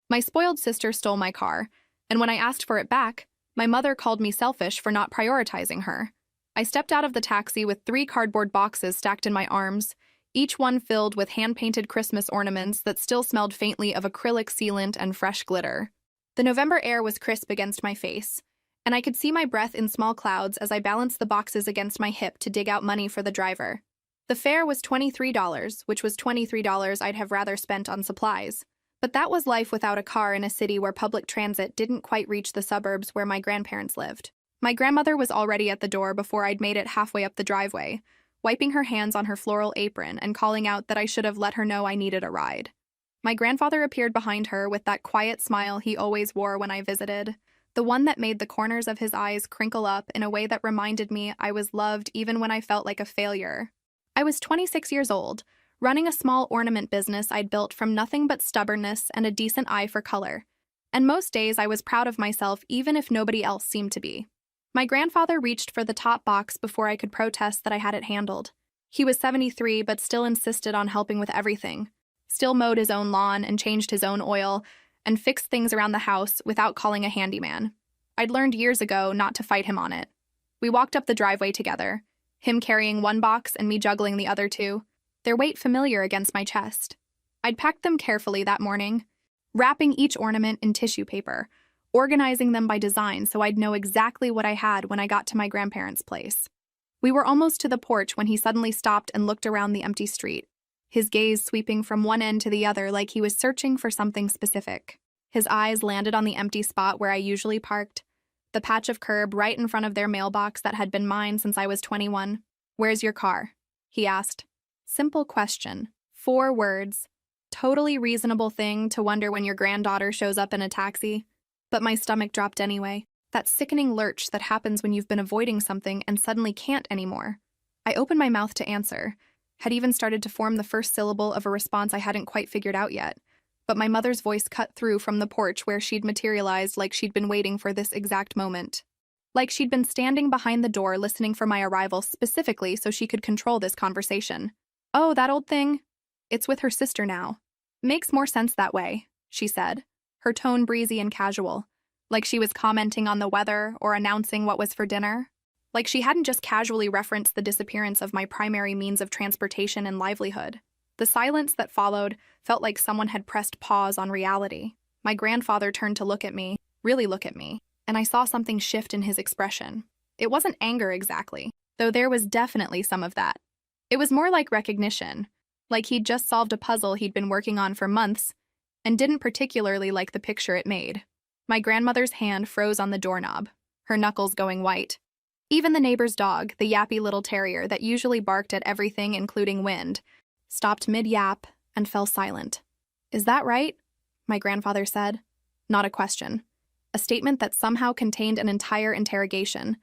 My spoiled sister stole my car, and when I asked for it back, my mother called me selfish for not prioritizing her. I stepped out of the taxi with 3 cardboard boxes stacked in my arms, each one filled with hand-painted Christmas ornaments that still smelled faintly of acrylic sealant and fresh glitter. The November air was crisp against my face, and I could see my breath in small clouds as I balanced the boxes against my hip to dig out money for the driver. The fare was $23, which was $23 I'd have rather spent on supplies. But that was life without a car in a city where public transit didn't quite reach the suburbs where my grandparents lived. My grandmother was already at the door before I'd made it halfway up the driveway, wiping her hands on her floral apron and calling out that I should have let her know I needed a ride. My grandfather appeared behind her with that quiet smile he always wore when I visited, the one that made the corners of his eyes crinkle up in a way that reminded me I was loved even when I felt like a failure. I was 26 years old, running a small ornament business I'd built from nothing but stubbornness and a decent eye for color. And most days I was proud of myself even if nobody else seemed to be. My grandfather reached for the top box before I could protest that I had it handled. He was 73 but still insisted on helping with everything. Still mowed his own lawn and changed his own oil and fixed things around the house without calling a handyman. I'd learned years ago not to fight him on it. We walked up the driveway together, him carrying one box and me juggling the other two, their weight familiar against my chest. I'd packed them carefully that morning, wrapping each ornament in tissue paper, organizing them by design so I'd know exactly what I had when I got to my grandparents' place. We were almost to the porch when he suddenly stopped and looked around the empty street, his gaze sweeping from one end to the other like he was searching for something specific. His eyes landed on the empty spot where I usually parked, the patch of curb right in front of their mailbox that had been mine since I was 21. "Where's your car?" he asked. Simple question. 4 words. Totally reasonable thing to wonder when your granddaughter shows up in a taxi. But my stomach dropped anyway. That sickening lurch that happens when you've been avoiding something and suddenly can't anymore. I opened my mouth to answer, had even started to form the first syllable of a response I hadn't quite figured out yet. But my mother's voice cut through from the porch where she'd materialized like she'd been waiting for this exact moment. Like she'd been standing behind the door listening for my arrival specifically so she could control this conversation. "Oh, that old thing? It's with her sister now. Makes more sense that way," she said, her tone breezy and casual, like she was commenting on the weather or announcing what was for dinner. Like she hadn't just casually referenced the disappearance of my primary means of transportation and livelihood. The silence that followed felt like someone had pressed pause on reality. My grandfather turned to look at me, really look at me, and I saw something shift in his expression. It wasn't anger exactly, though there was definitely some of that. It was more like recognition, like he'd just solved a puzzle he'd been working on for months and didn't particularly like the picture it made. My grandmother's hand froze on the doorknob, her knuckles going white. Even the neighbor's dog, the yappy little terrier that usually barked at everything including wind, stopped mid-yap and fell silent. "Is that right?" my grandfather said. Not a question. A statement that somehow contained an entire interrogation.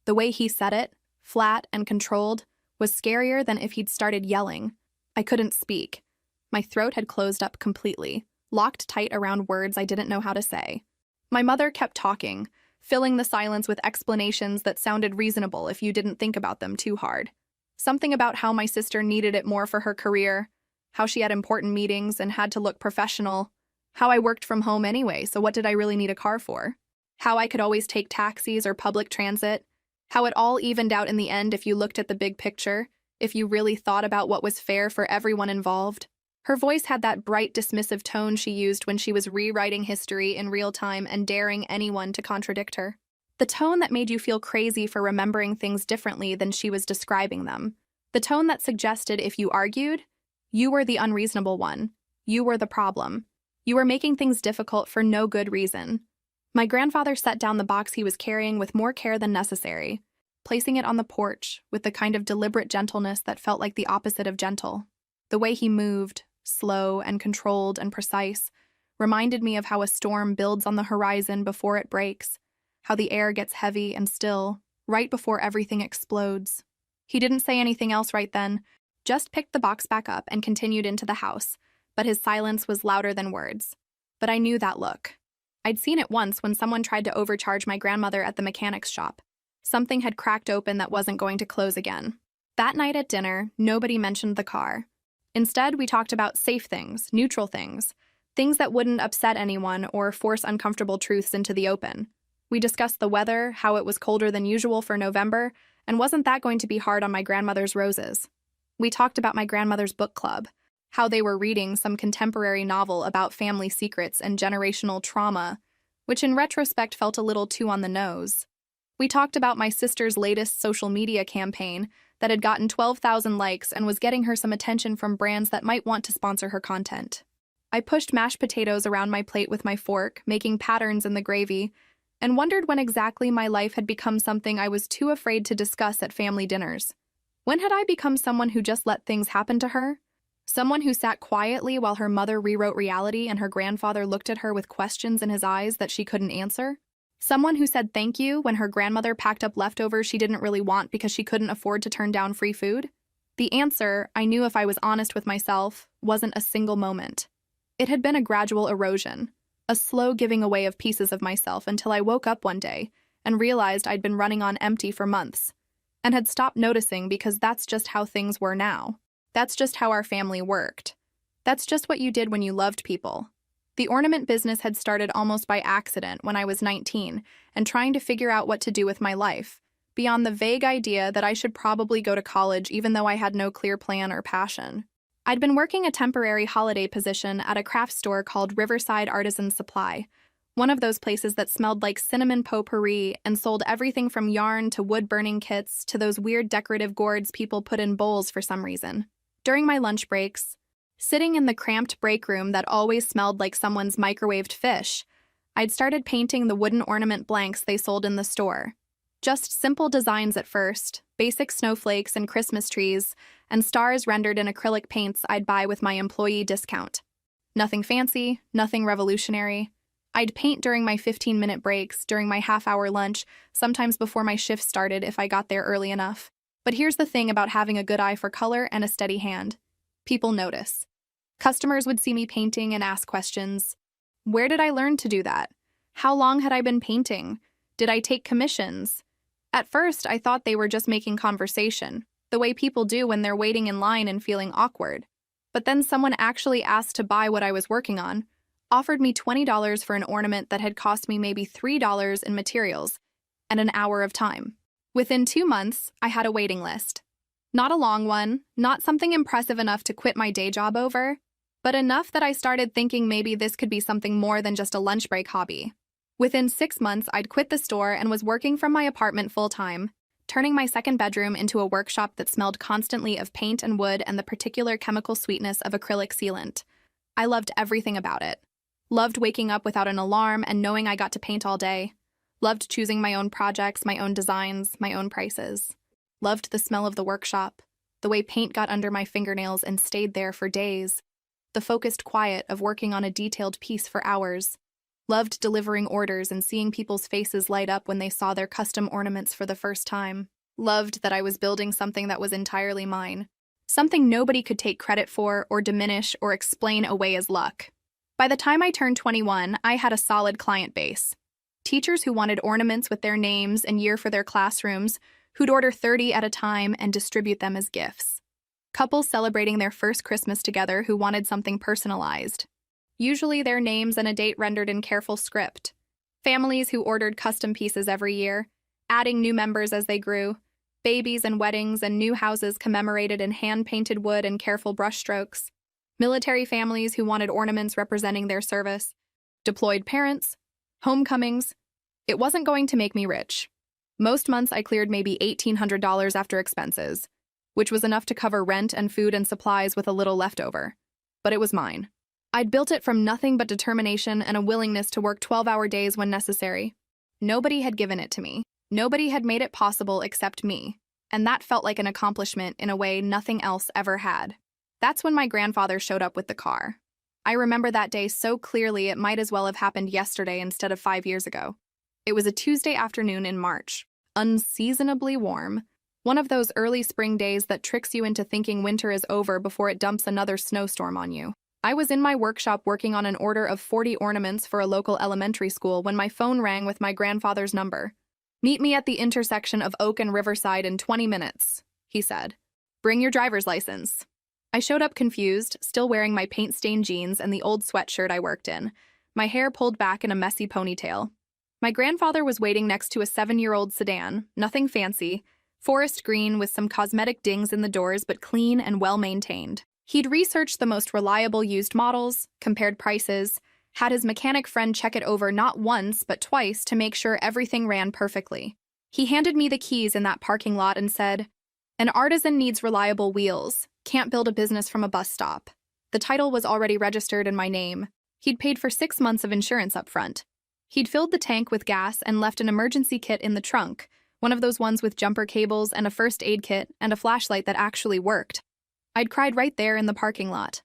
The way he said it, flat and controlled, was scarier than if he'd started yelling. I couldn't speak. My throat had closed up completely, locked tight around words I didn't know how to say. My mother kept talking, filling the silence with explanations that sounded reasonable if you didn't think about them too hard. Something about how my sister needed it more for her career, how she had important meetings and had to look professional, how I worked from home anyway, so what did I really need a car for? How I could always take taxis or public transit, how it all evened out in the end if you looked at the big picture, if you really thought about what was fair for everyone involved. Her voice had that bright, dismissive tone she used when she was rewriting history in real time and daring anyone to contradict her. The tone that made you feel crazy for remembering things differently than she was describing them. The tone that suggested if you argued, you were the unreasonable one. You were the problem. You were making things difficult for no good reason. My grandfather set down the box he was carrying with more care than necessary, placing it on the porch with the kind of deliberate gentleness that felt like the opposite of gentle. The way he moved, slow and controlled and precise, reminded me of how a storm builds on the horizon before it breaks, how the air gets heavy and still, right before everything explodes. He didn't say anything else right then, just picked the box back up and continued into the house, but his silence was louder than words. But I knew that look. I'd seen it once when someone tried to overcharge my grandmother at the mechanic's shop. Something had cracked open that wasn't going to close again. That night at dinner, nobody mentioned the car. Instead, we talked about safe things, neutral things, Things that wouldn't upset anyone or force uncomfortable truths into the open. We discussed the weather, how it was colder than usual for November, and wasn't that going to be hard on my grandmother's roses? We talked about my grandmother's book club, how they were reading some contemporary novel about family secrets and generational trauma, which in retrospect felt a little too on the nose. We talked about my sister's latest social media campaign that had gotten 12,000 likes and was getting her some attention from brands that might want to sponsor her content. I pushed mashed potatoes around my plate with my fork, making patterns in the gravy, and wondered when exactly my life had become something I was too afraid to discuss at family dinners. When had I become someone who just let things happen to her? Someone who sat quietly while her mother rewrote reality and her grandfather looked at her with questions in his eyes that she couldn't answer? Someone who said thank you when her grandmother packed up leftovers she didn't really want because she couldn't afford to turn down free food? The answer, I knew if I was honest with myself, wasn't a single moment. It had been a gradual erosion, a slow giving away of pieces of myself until I woke up one day and realized I'd been running on empty for months, and had stopped noticing because that's just how things were now. That's just how our family worked. That's just what you did when you loved people. The ornament business had started almost by accident when I was 19 and trying to figure out what to do with my life, beyond the vague idea that I should probably go to college even though I had no clear plan or passion. I'd been working a temporary holiday position at a craft store called Riverside Artisan Supply, one of those places that smelled like cinnamon potpourri and sold everything from yarn to wood-burning kits to those weird decorative gourds people put in bowls for some reason. During my lunch breaks, sitting in the cramped break room that always smelled like someone's microwaved fish, I'd started painting the wooden ornament blanks they sold in the store. Just simple designs at first, basic snowflakes and Christmas trees, and stars rendered in acrylic paints I'd buy with my employee discount. Nothing fancy, nothing revolutionary. I'd paint during my 15-minute breaks, during my half-hour lunch, sometimes before my shift started if I got there early enough. But here's the thing about having a good eye for color and a steady hand. People notice. Customers would see me painting and ask questions. Where did I learn to do that? How long had I been painting? Did I take commissions? At first, I thought they were just making conversation, the way people do when they're waiting in line and feeling awkward. But then someone actually asked to buy what I was working on, offered me $20 for an ornament that had cost me maybe $3 in materials, and an hour of time. Within 2 months, I had a waiting list. Not a long one, not something impressive enough to quit my day job over, but enough that I started thinking maybe this could be something more than just a lunch break hobby. Within 6 months, I'd quit the store and was working from my apartment full-time, turning my second bedroom into a workshop that smelled constantly of paint and wood and the particular chemical sweetness of acrylic sealant. I loved everything about it. Loved waking up without an alarm and knowing I got to paint all day. Loved choosing my own projects, my own designs, my own prices. Loved the smell of the workshop, the way paint got under my fingernails and stayed there for days. The focused quiet of working on a detailed piece for hours. Loved delivering orders and seeing people's faces light up when they saw their custom ornaments for the first time. Loved that I was building something that was entirely mine. Something nobody could take credit for or diminish or explain away as luck. By the time I turned 21, I had a solid client base. Teachers who wanted ornaments with their names and year for their classrooms, who'd order 30 at a time and distribute them as gifts. Couples celebrating their first Christmas together who wanted something personalized. Usually their names and a date rendered in careful script. Families who ordered custom pieces every year, adding new members as they grew. Babies and weddings and new houses commemorated in hand-painted wood and careful brushstrokes. Military families who wanted ornaments representing their service. Deployed parents. Homecomings. It wasn't going to make me rich. Most months I cleared maybe $1,800 after expenses, which was enough to cover rent and food and supplies with a little leftover. But it was mine. I'd built it from nothing but determination and a willingness to work 12-hour days when necessary. Nobody had given it to me. Nobody had made it possible except me, and that felt like an accomplishment in a way nothing else ever had. That's when my grandfather showed up with the car. I remember that day so clearly it might as well have happened yesterday instead of 5 years ago. It was a Tuesday afternoon in March, unseasonably warm, one of those early spring days that tricks you into thinking winter is over before it dumps another snowstorm on you. I was in my workshop working on an order of 40 ornaments for a local elementary school when my phone rang with my grandfather's number. "Meet me at the intersection of Oak and Riverside in 20 minutes, he said. "Bring your driver's license." I showed up confused, still wearing my paint-stained jeans and the old sweatshirt I worked in, my hair pulled back in a messy ponytail. My grandfather was waiting next to a 7-year-old sedan, nothing fancy, forest green with some cosmetic dings in the doors but clean and well-maintained. He'd researched the most reliable used models, compared prices, had his mechanic friend check it over not once but twice to make sure everything ran perfectly. He handed me the keys in that parking lot and said, "An artisan needs reliable wheels. Can't build a business from a bus stop." The title was already registered in my name. He'd paid for 6 months of insurance up front. He'd filled the tank with gas and left an emergency kit in the trunk, one of those ones with jumper cables and a first aid kit and a flashlight that actually worked. I'd cried right there in the parking lot.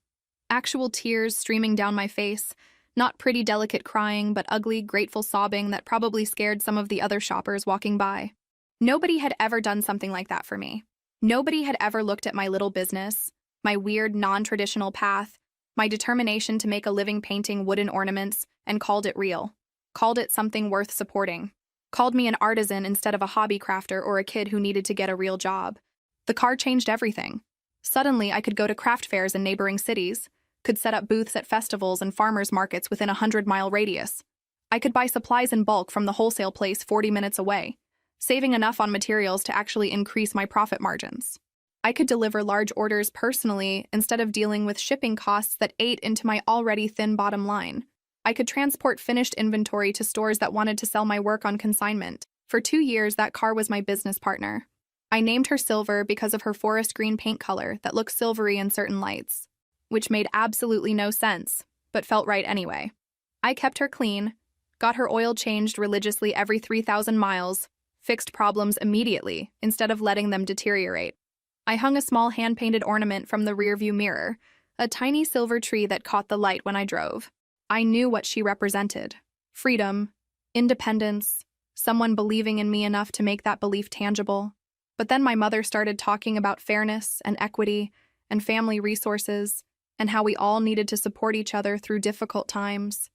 Actual tears streaming down my face, not pretty delicate crying, but ugly, grateful sobbing that probably scared some of the other shoppers walking by. Nobody had ever done something like that for me. Nobody had ever looked at my little business, my weird, non-traditional path, my determination to make a living painting wooden ornaments, and called it real. Called it something worth supporting. Called me an artisan instead of a hobby crafter or a kid who needed to get a real job. The car changed everything. Suddenly, I could go to craft fairs in neighboring cities, could set up booths at festivals and farmers markets within a 100-mile radius. I could buy supplies in bulk from the wholesale place 40 minutes away, saving enough on materials to actually increase my profit margins. I could deliver large orders personally instead of dealing with shipping costs that ate into my already thin bottom line. I could transport finished inventory to stores that wanted to sell my work on consignment. For 2 years, that car was my business partner. I named her Silver because of her forest green paint color that looks silvery in certain lights, which made absolutely no sense, but felt right anyway. I kept her clean, got her oil changed religiously every 3,000 miles, fixed problems immediately instead of letting them deteriorate. I hung a small hand-painted ornament from the rearview mirror, a tiny silver tree that caught the light when I drove. I knew what she represented: freedom, independence, someone believing in me enough to make that belief tangible. But then my mother started talking about fairness and equity and family resources and how we all needed to support each other through difficult times.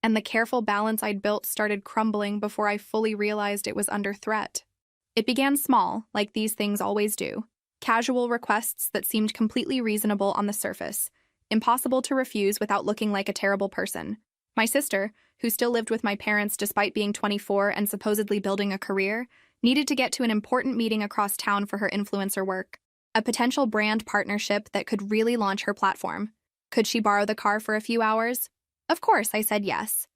And the careful balance I'd built started crumbling before I fully realized it was under threat. It began small, like these things always do. Casual requests that seemed completely reasonable on the surface, impossible to refuse without looking like a terrible person. My sister, who still lived with my parents despite being 24 and supposedly building a career, needed to get to an important meeting across town for her influencer work. A potential brand partnership that could really launch her platform. Could she borrow the car for a few hours? Of course, I said yes.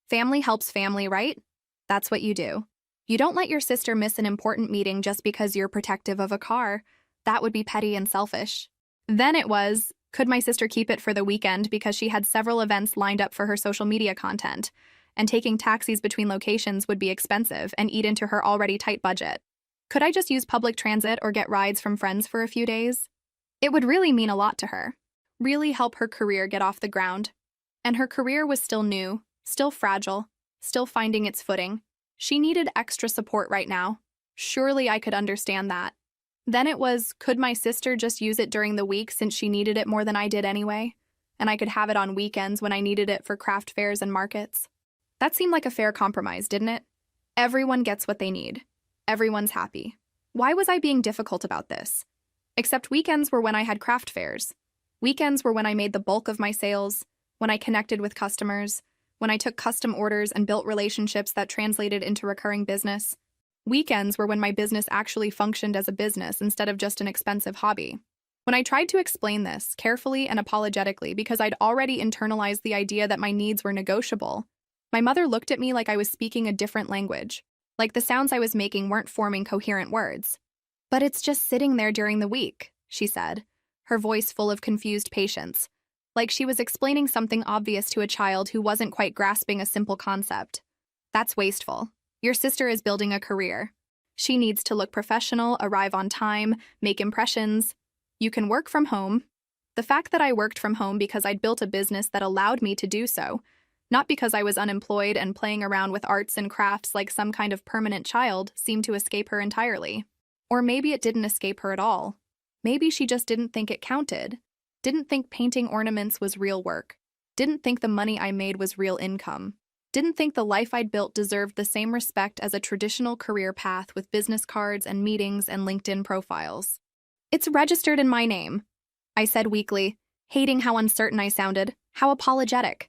Family helps family, right? That's what you do. You don't let your sister miss an important meeting just because you're protective of a car. That would be petty and selfish. Then it was, could my sister keep it for the weekend because she had several events lined up for her social media content, and taking taxis between locations would be expensive and eat into her already tight budget. Could I just use public transit or get rides from friends for a few days? It would really mean a lot to her. Really help her career get off the ground. And her career was still new, still fragile, still finding its footing. She needed extra support right now. Surely I could understand that. Then it was, could my sister just use it during the week since she needed it more than I did anyway? And I could have it on weekends when I needed it for craft fairs and markets? That seemed like a fair compromise, didn't it? Everyone gets what they need. Everyone's happy. Why was I being difficult about this? Except weekends were when I had craft fairs. Weekends were when I made the bulk of my sales, when I connected with customers, when I took custom orders and built relationships that translated into recurring business. Weekends were when my business actually functioned as a business instead of just an expensive hobby. When I tried to explain this, carefully and apologetically, because I'd already internalized the idea that my needs were negotiable, my mother looked at me like I was speaking a different language, like the sounds I was making weren't forming coherent words. "But it's just sitting there during the week," she said, her voice full of confused patience, like she was explaining something obvious to a child who wasn't quite grasping a simple concept. "That's wasteful. Your sister is building a career. She needs to look professional, arrive on time, make impressions. You can work from home." The fact that I worked from home because I'd built a business that allowed me to do so, not because I was unemployed and playing around with arts and crafts like some kind of permanent child, seemed to escape her entirely. Or maybe it didn't escape her at all. Maybe she just didn't think it counted. Didn't think painting ornaments was real work. Didn't think the money I made was real income. Didn't think the life I'd built deserved the same respect as a traditional career path with business cards and meetings and LinkedIn profiles. "It's registered in my name." I said weakly, hating how uncertain I sounded, how apologetic.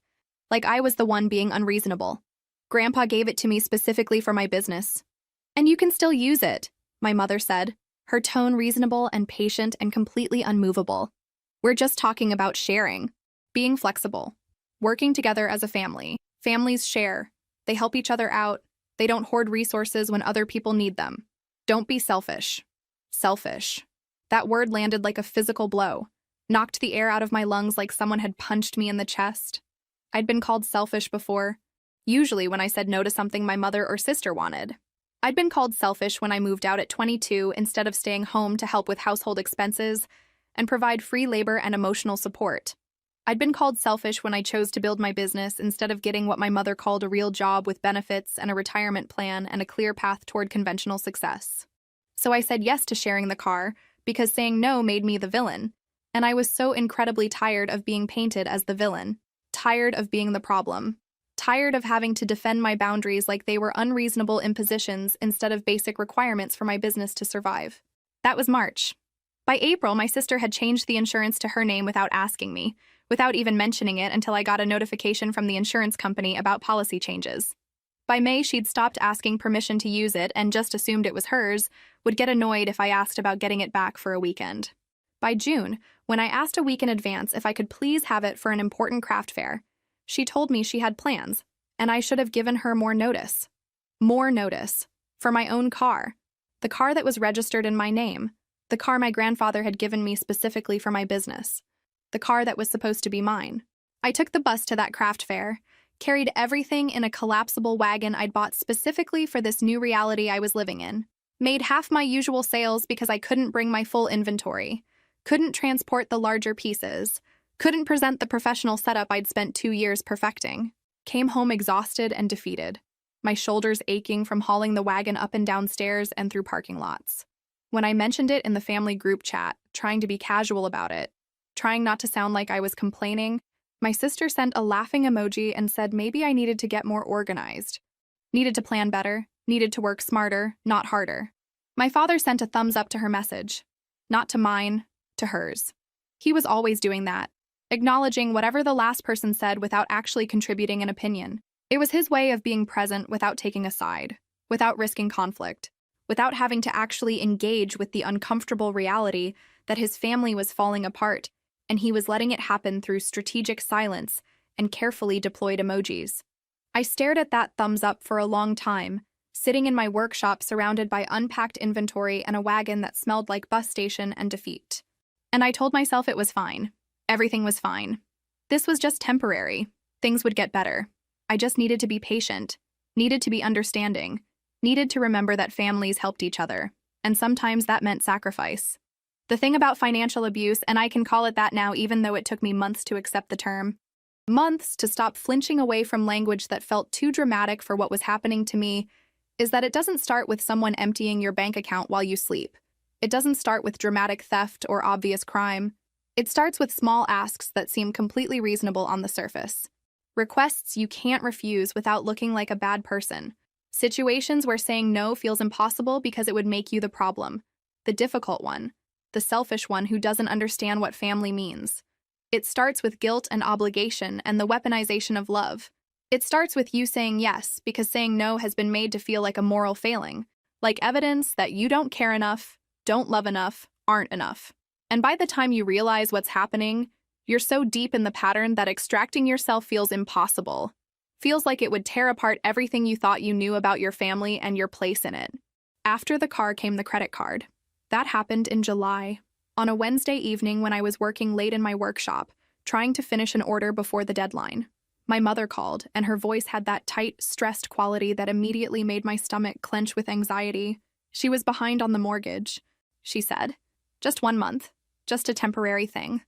Like I was the one being unreasonable. Grandpa gave it to me specifically for my business. And you can still use it, my mother said, her tone reasonable and patient and completely unmovable. We're just talking about sharing, being flexible, working together as a family. Families share. They help each other out. They don't hoard resources when other people need them. Don't be selfish. Selfish. That word landed like a physical blow, knocked the air out of my lungs like someone had punched me in the chest. I'd been called selfish before, usually when I said no to something my mother or sister wanted. I'd been called selfish when I moved out at 22 instead of staying home to help with household expenses and provide free labor and emotional support. I'd been called selfish when I chose to build my business instead of getting what my mother called a real job with benefits and a retirement plan and a clear path toward conventional success. So I said yes to sharing the car because saying no made me the villain, and I was so incredibly tired of being painted as the villain, tired of being the problem, tired of having to defend my boundaries like they were unreasonable impositions instead of basic requirements for my business to survive. That was March. By April, my sister had changed the insurance to her name without asking me, without even mentioning it until I got a notification from the insurance company about policy changes. By May, she'd stopped asking permission to use it and just assumed it was hers, would get annoyed if I asked about getting it back for a weekend. By June, when I asked a week in advance if I could please have it for an important craft fair, she told me she had plans, and I should have given her more notice. More notice. For my own car. The car that was registered in my name. The car my grandfather had given me specifically for my business. The car that was supposed to be mine. I took the bus to that craft fair, carried everything in a collapsible wagon I'd bought specifically for this new reality I was living in, made half my usual sales because I couldn't bring my full inventory, couldn't transport the larger pieces, couldn't present the professional setup I'd spent 2 years perfecting, came home exhausted and defeated, my shoulders aching from hauling the wagon up and down stairs and through parking lots. When I mentioned it in the family group chat, trying to be casual about it, trying not to sound like I was complaining, my sister sent a laughing emoji and said maybe I needed to get more organized. Needed to plan better, needed to work smarter, not harder. My father sent a thumbs up to her message. Not to mine, to hers. He was always doing that, acknowledging whatever the last person said without actually contributing an opinion. It was his way of being present without taking a side, without risking conflict, without having to actually engage with the uncomfortable reality that his family was falling apart, and he was letting it happen through strategic silence and carefully deployed emojis. I stared at that thumbs up for a long time, sitting in my workshop surrounded by unpacked inventory and a wagon that smelled like bus station and defeat. And I told myself it was fine. Everything was fine. This was just temporary. Things would get better. I just needed to be patient, needed to be understanding, needed to remember that families helped each other, and sometimes that meant sacrifice. The thing about financial abuse, and I can call it that now even though it took me months to accept the term, months to stop flinching away from language that felt too dramatic for what was happening to me, is that it doesn't start with someone emptying your bank account while you sleep. It doesn't start with dramatic theft or obvious crime. It starts with small asks that seem completely reasonable on the surface. Requests you can't refuse without looking like a bad person. Situations where saying no feels impossible because it would make you the problem, the difficult one, the selfish one who doesn't understand what family means. It starts with guilt and obligation and the weaponization of love. It starts with you saying yes because saying no has been made to feel like a moral failing, like evidence that you don't care enough, don't love enough, aren't enough. And by the time you realize what's happening, you're so deep in the pattern that extracting yourself feels impossible. Feels like it would tear apart everything you thought you knew about your family and your place in it. After the car came the credit card. That happened in July, on a Wednesday evening when I was working late in my workshop, trying to finish an order before the deadline. My mother called, and her voice had that tight, stressed quality that immediately made my stomach clench with anxiety. She was behind on the mortgage, she said. Just 1 month, just a temporary thing.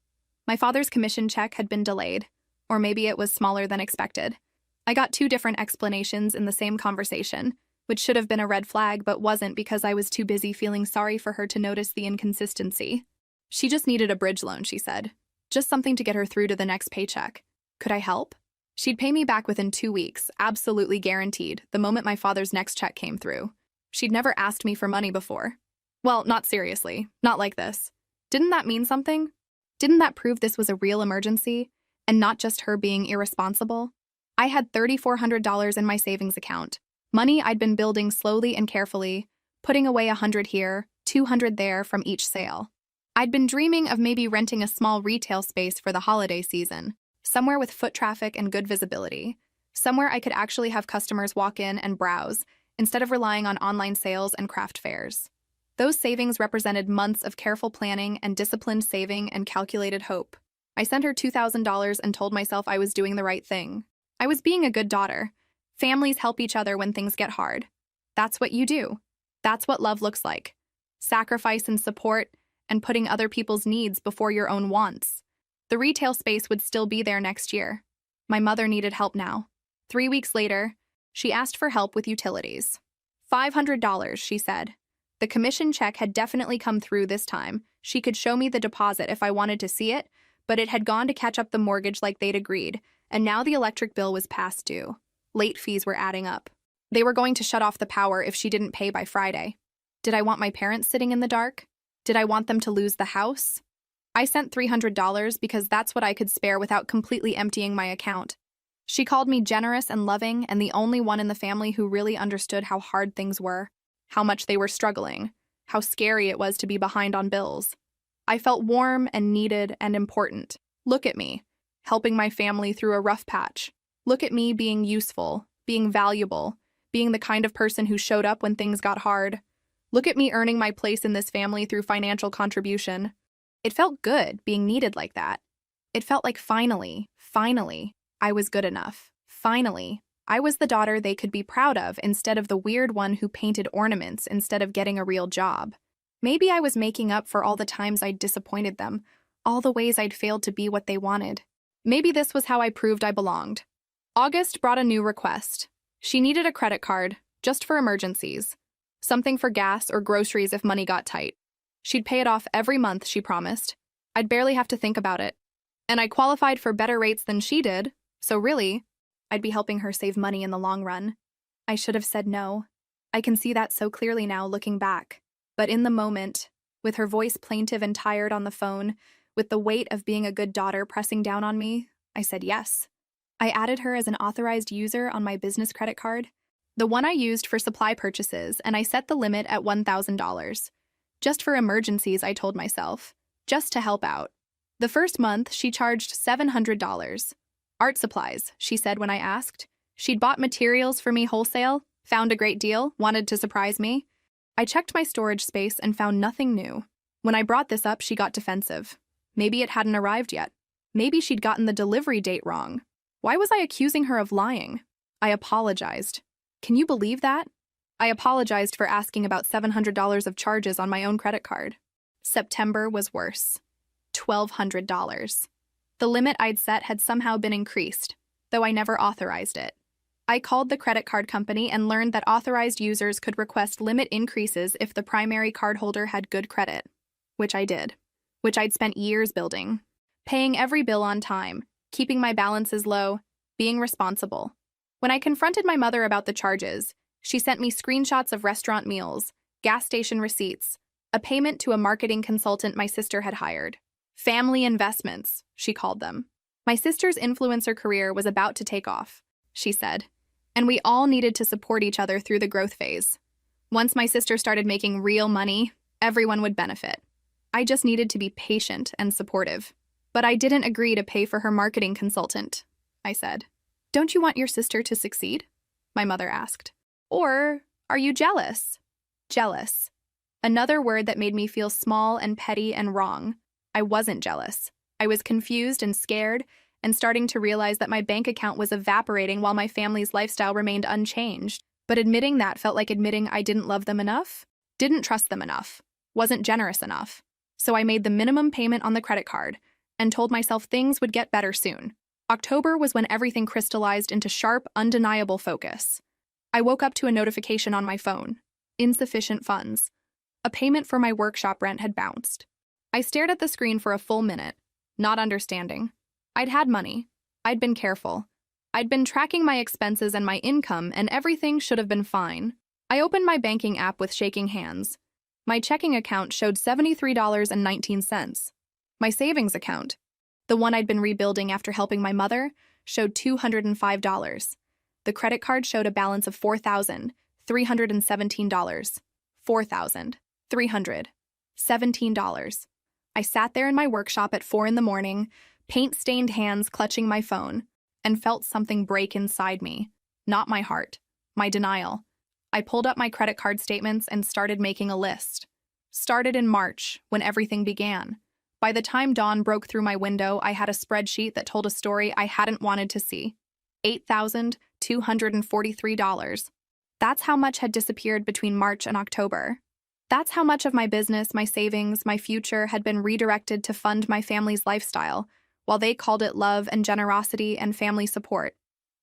My father's commission check had been delayed, or maybe it was smaller than expected. I got 2 different explanations in the same conversation, which should have been a red flag but wasn't because I was too busy feeling sorry for her to notice the inconsistency. She just needed a bridge loan, she said. Just something to get her through to the next paycheck. Could I help? She'd pay me back within 2 weeks, absolutely guaranteed, the moment my father's next check came through. She'd never asked me for money before. Well, not seriously, not like this. Didn't that mean something? Didn't that prove this was a real emergency and not just her being irresponsible? I had $3,400 in my savings account, money I'd been building slowly and carefully, putting away 100 here, 200 there from each sale. I'd been dreaming of maybe renting a small retail space for the holiday season, somewhere with foot traffic and good visibility, somewhere I could actually have customers walk in and browse instead of relying on online sales and craft fairs. Those savings represented months of careful planning and disciplined saving and calculated hope. I sent her $2,000 and told myself I was doing the right thing. I was being a good daughter. Families help each other when things get hard. That's what you do. That's what love looks like. Sacrifice and support, and putting other people's needs before your own wants. The retail space would still be there next year. My mother needed help now. 3 weeks later, she asked for help with utilities. $500, she said. The commission check had definitely come through this time. She could show me the deposit if I wanted to see it, but it had gone to catch up the mortgage like they'd agreed, and now the electric bill was past due. Late fees were adding up. They were going to shut off the power if she didn't pay by Friday. Did I want my parents sitting in the dark? Did I want them to lose the house? I sent $300 because that's what I could spare without completely emptying my account. She called me generous and loving and the only one in the family who really understood how hard things were, how much they were struggling, how scary it was to be behind on bills. I felt warm and needed and important. Look at me, helping my family through a rough patch. Look at me being useful, being valuable, being the kind of person who showed up when things got hard. Look at me earning my place in this family through financial contribution. It felt good being needed like that. It felt like finally, I was good enough. Finally, I was the daughter they could be proud of instead of the weird one who painted ornaments instead of getting a real job. Maybe I was making up for all the times I'd disappointed them, all the ways I'd failed to be what they wanted. Maybe this was how I proved I belonged. August brought a new request. She needed a credit card, just for emergencies. Something for gas or groceries if money got tight. She'd pay it off every month, she promised. I'd barely have to think about it. And I qualified for better rates than she did, so really, I'd be helping her save money in the long run. I should have said no. I can see that so clearly now, looking back. But in the moment, with her voice plaintive and tired on the phone, with the weight of being a good daughter pressing down on me, I said yes. I added her as an authorized user on my business credit card, the one I used for supply purchases, and I set the limit at $1,000. Just for emergencies, I told myself. Just to help out. The first month, she charged $700. Art supplies, she said when I asked. She'd bought materials for me wholesale, found a great deal, wanted to surprise me. I checked my storage space and found nothing new. When I brought this up, she got defensive. Maybe it hadn't arrived yet. Maybe she'd gotten the delivery date wrong. Why was I accusing her of lying? I apologized. Can you believe that? I apologized for asking about $700 of charges on my own credit card. September was worse. $1,200. The limit I'd set had somehow been increased, though I never authorized it. I called the credit card company and learned that authorized users could request limit increases if the primary cardholder had good credit, which I did, which I'd spent years building, paying every bill on time, keeping my balances low, being responsible. When I confronted my mother about the charges, she sent me screenshots of restaurant meals, gas station receipts, a payment to a marketing consultant my sister had hired. Family investments, she called them. My sister's influencer career was about to take off, she said, and we all needed to support each other through the growth phase. Once my sister started making real money, everyone would benefit. I just needed to be patient and supportive. But I didn't agree to pay for her marketing consultant, I said. Don't you want your sister to succeed? My mother asked. Or are you jealous? Jealous. Another word that made me feel small and petty and wrong. I wasn't jealous. I was confused and scared and starting to realize that my bank account was evaporating while my family's lifestyle remained unchanged. But admitting that felt like admitting I didn't love them enough, didn't trust them enough, wasn't generous enough. So I made the minimum payment on the credit card and told myself things would get better soon. October was when everything crystallized into sharp, undeniable focus. I woke up to a notification on my phone. Insufficient funds. A payment for my workshop rent had bounced. I stared at the screen for a full minute, not understanding. I'd had money. I'd been careful. I'd been tracking my expenses and my income, and everything should have been fine. I opened my banking app with shaking hands. My checking account showed $73.19. My savings account, the one I'd been rebuilding after helping my mother, showed $205. The credit card showed a balance of $4,317. $4,317. I sat there in my workshop at 4 in the morning, paint-stained hands clutching my phone, and felt something break inside me. Not my heart, my denial. I pulled up my credit card statements and started making a list. Started in March, when everything began. By the time dawn broke through my window, I had a spreadsheet that told a story I hadn't wanted to see. $8,243. That's how much had disappeared between March and October. That's how much of my business, my savings, my future had been redirected to fund my family's lifestyle, while they called it love and generosity and family support.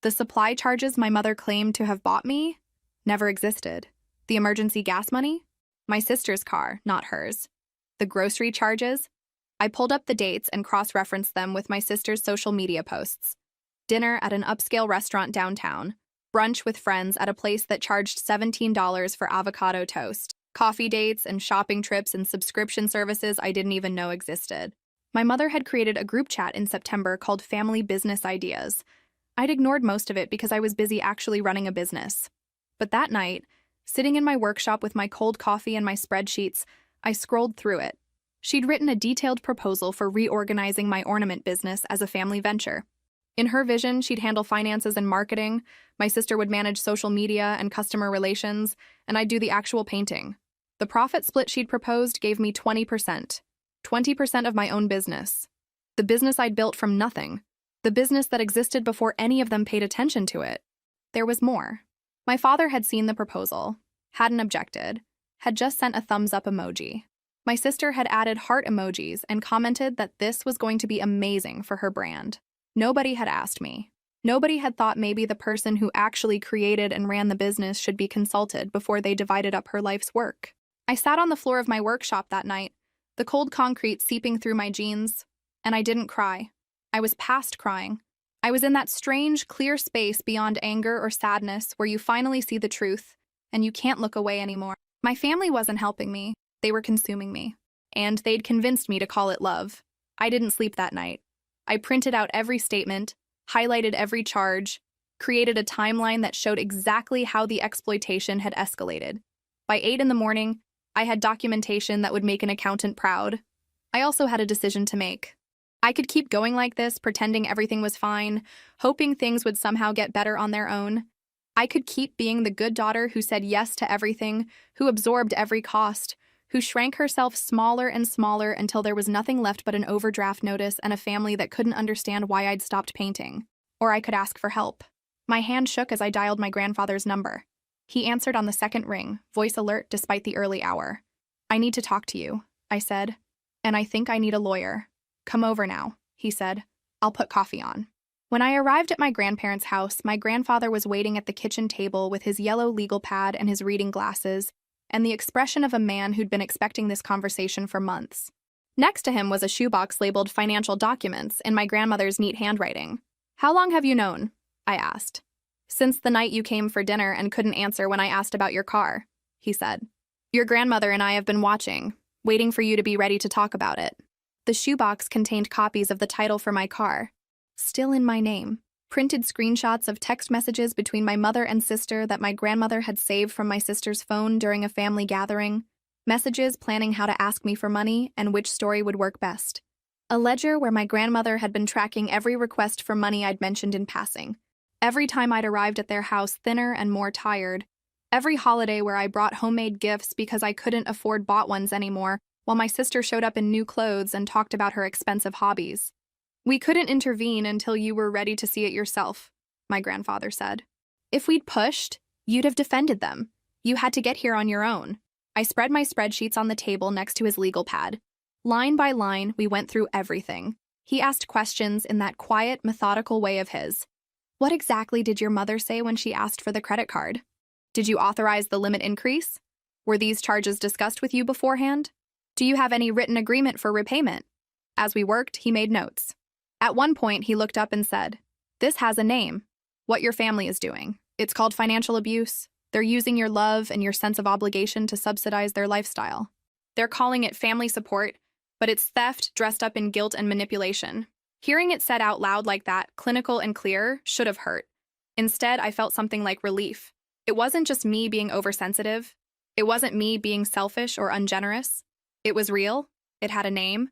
The supply charges my mother claimed to have bought me never existed. The emergency gas money? My sister's car, not hers. The grocery charges? I pulled up the dates and cross-referenced them with my sister's social media posts. Dinner at an upscale restaurant downtown. Brunch with friends at a place that charged $17 for avocado toast. Coffee dates and shopping trips and subscription services I didn't even know existed. My mother had created a group chat in September called Family Business Ideas. I'd ignored most of it because I was busy actually running a business. But that night, sitting in my workshop with my cold coffee and my spreadsheets, I scrolled through it. She'd written a detailed proposal for reorganizing my ornament business as a family venture. In her vision, she'd handle finances and marketing, my sister would manage social media and customer relations, and I'd do the actual painting. The profit split she'd proposed gave me 20%. 20% of my own business. The business I'd built from nothing. The business that existed before any of them paid attention to it. There was more. My father had seen the proposal, hadn't objected, had just sent a thumbs-up emoji. My sister had added heart emojis and commented that this was going to be amazing for her brand. Nobody had asked me. Nobody had thought maybe the person who actually created and ran the business should be consulted before they divided up her life's work. I sat on the floor of my workshop that night, the cold concrete seeping through my jeans, and I didn't cry. I was past crying. I was in that strange, clear space beyond anger or sadness where you finally see the truth, and you can't look away anymore. My family wasn't helping me. They were consuming me. And they'd convinced me to call it love. I didn't sleep that night. I printed out every statement, highlighted every charge, created a timeline that showed exactly how the exploitation had escalated. By 8 in the morning, I had documentation that would make an accountant proud. I also had a decision to make. I could keep going like this, pretending everything was fine, hoping things would somehow get better on their own. I could keep being the good daughter who said yes to everything, who absorbed every cost, who shrank herself smaller and smaller until there was nothing left but an overdraft notice and a family that couldn't understand why I'd stopped painting. Or I could ask for help. My hand shook as I dialed my grandfather's number. He answered on the second ring, voice alert despite the early hour. "I need to talk to you," I said. "And I think I need a lawyer." "Come over now," he said. "I'll put coffee on." When I arrived at my grandparents' house, my grandfather was waiting at the kitchen table with his yellow legal pad and his reading glasses, and the expression of a man who'd been expecting this conversation for months. Next to him was a shoebox labeled financial documents in my grandmother's neat handwriting. "How long have you known?" I asked. "Since the night you came for dinner and couldn't answer when I asked about your car," he said. "Your grandmother and I have been watching, waiting for you to be ready to talk about it." The shoebox contained copies of the title for my car, still in my name, printed screenshots of text messages between my mother and sister that my grandmother had saved from my sister's phone during a family gathering, messages planning how to ask me for money and which story would work best. A ledger where my grandmother had been tracking every request for money I'd mentioned in passing. Every time I'd arrived at their house thinner and more tired. Every holiday where I brought homemade gifts because I couldn't afford bought ones anymore, while my sister showed up in new clothes and talked about her expensive hobbies. "We couldn't intervene until you were ready to see it yourself," my grandfather said. "If we'd pushed, you'd have defended them. You had to get here on your own." I spread my spreadsheets on the table next to his legal pad. Line by line, we went through everything. He asked questions in that quiet, methodical way of his. "What exactly did your mother say when she asked for the credit card? Did you authorize the limit increase? Were these charges discussed with you beforehand? Do you have any written agreement for repayment?" As we worked, he made notes. At one point, he looked up and said, "This has a name. What your family is doing. It's called financial abuse. They're using your love and your sense of obligation to subsidize their lifestyle. They're calling it family support, but it's theft dressed up in guilt and manipulation. Hearing it said out loud like that, clinical and clear, should have hurt. Instead, I felt something like relief. It wasn't just me being oversensitive. It wasn't me being selfish or ungenerous. It was real, it had a name,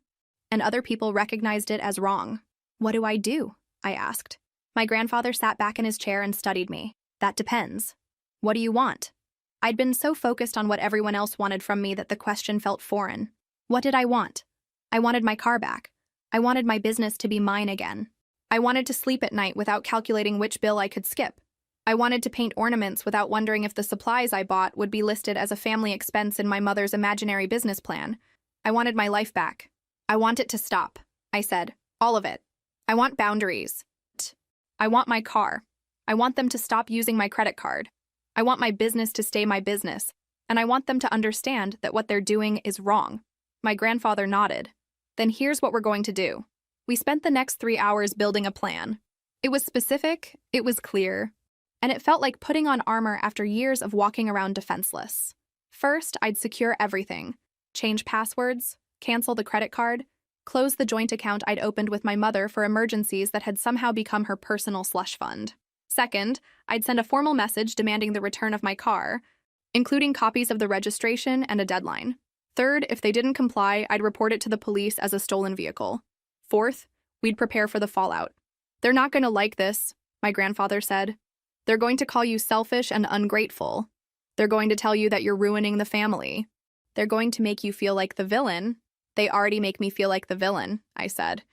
and other people recognized it as wrong. "What do I do?" I asked. My grandfather sat back in his chair and studied me. "That depends. What do you want?" I'd been so focused on what everyone else wanted from me that the question felt foreign. What did I want? I wanted my car back. I wanted my business to be mine again. I wanted to sleep at night without calculating which bill I could skip. I wanted to paint ornaments without wondering if the supplies I bought would be listed as a family expense in my mother's imaginary business plan. I wanted my life back. "I want it to stop," I said. "All of it. I want boundaries. I want my car. I want them to stop using my credit card. I want my business to stay my business, and I want them to understand that what they're doing is wrong." My grandfather nodded. "Then here's what we're going to do." We spent the next 3 hours building a plan. It was specific, it was clear, and it felt like putting on armor after years of walking around defenseless. First, I'd secure everything. Change passwords, cancel the credit card, close the joint account I'd opened with my mother for emergencies that had somehow become her personal slush fund. Second, I'd send a formal message demanding the return of my car, including copies of the registration and a deadline. Third, if they didn't comply, I'd report it to the police as a stolen vehicle. Fourth, we'd prepare for the fallout. "They're not going to like this," my grandfather said. "They're going to call you selfish and ungrateful. They're going to tell you that you're ruining the family. They're going to make you feel like the villain." "They already make me feel like the villain," I said.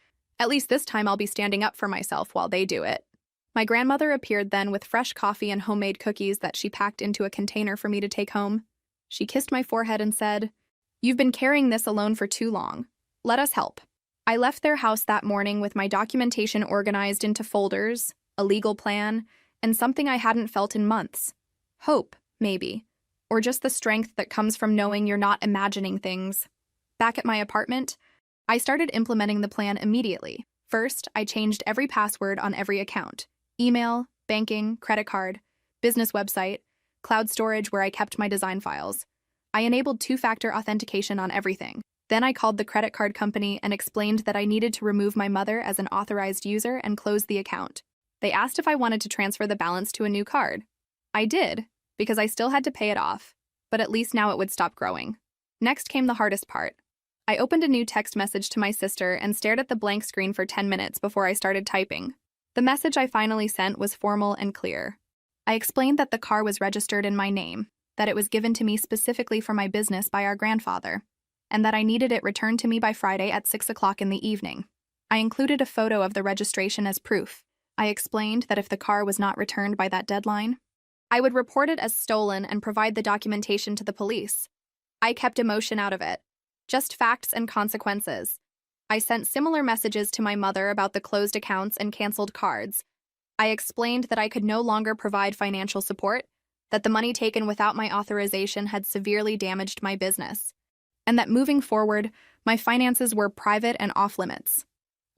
"At least this time I'll be standing up for myself while they do it." My grandmother appeared then with fresh coffee and homemade cookies that she packed into a container for me to take home. She kissed my forehead and said, "You've been carrying this alone for too long. Let us help." I left their house that morning with my documentation organized into folders, a legal plan, and something I hadn't felt in months. Hope, maybe. Or just the strength that comes from knowing you're not imagining things. Back at my apartment, I started implementing the plan immediately. First, I changed every password on every account. Email, banking, credit card, business website, cloud storage where I kept my design files. I enabled two-factor authentication on everything. Then I called the credit card company and explained that I needed to remove my mother as an authorized user and close the account. They asked if I wanted to transfer the balance to a new card. I did, because I still had to pay it off, but at least now it would stop growing. Next came the hardest part. I opened a new text message to my sister and stared at the blank screen for 10 minutes before I started typing. The message I finally sent was formal and clear. I explained that the car was registered in my name, that it was given to me specifically for my business by our grandfather, and that I needed it returned to me by Friday at 6 o'clock in the evening. I included a photo of the registration as proof. I explained that if the car was not returned by that deadline, I would report it as stolen and provide the documentation to the police. I kept emotion out of it. Just facts and consequences. I sent similar messages to my mother about the closed accounts and canceled cards. I explained that I could no longer provide financial support, that the money taken without my authorization had severely damaged my business, and that moving forward, my finances were private and off limits.